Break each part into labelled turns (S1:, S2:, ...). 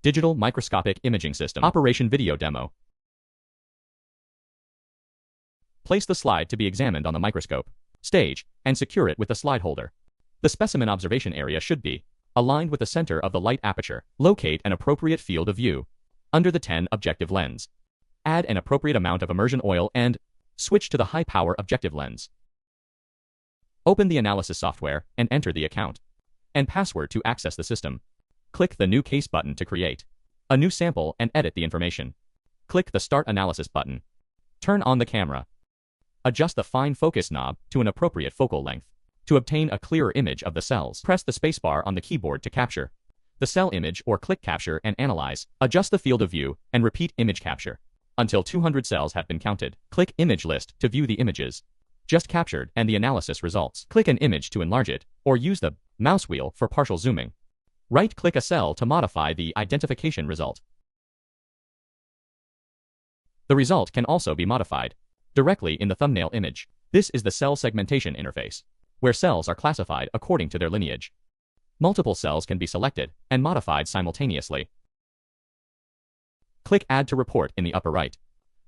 S1: Digital Microscopic Imaging System. Operation Video Demo. Place the slide to be examined on the microscope stage and secure it with the slide holder. The specimen observation area should be aligned with the center of the light aperture. Locate an appropriate field of view under the 10 objective lens. Add an appropriate amount of immersion oil and switch to the high-power objective lens. Open the analysis software and enter the account and password to access the system. Click the New Case button to create a new sample and edit the information. Click the Start Analysis button. Turn on the camera. Adjust the fine focus knob to an appropriate focal length. To obtain a clearer image of the cells, press the spacebar on the keyboard to capture the cell image or click Capture and Analyze. Adjust the field of view and repeat image capture until 200 cells have been counted. Click Image List to view the images just captured and the analysis results. Click an image to enlarge it, or use the mouse wheel for partial zooming. Right-click a cell to modify the identification result. The result can also be modified directly in the thumbnail image. This is the cell segmentation interface, where cells are classified according to their lineage. Multiple cells can be selected and modified simultaneously. Click Add to Report in the upper right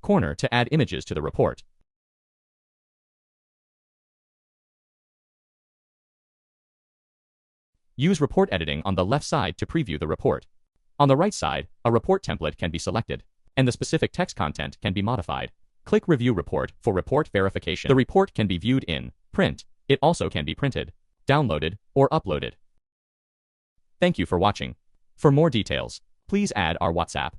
S1: corner to add images to the report. Use report editing on the left side to preview the report. On the right side, a report template can be selected, and the specific text content can be modified. Click Review Report for report verification. The report can be viewed in print. It also can be printed, downloaded, or uploaded. Thank you for watching. For more details, please add our WhatsApp.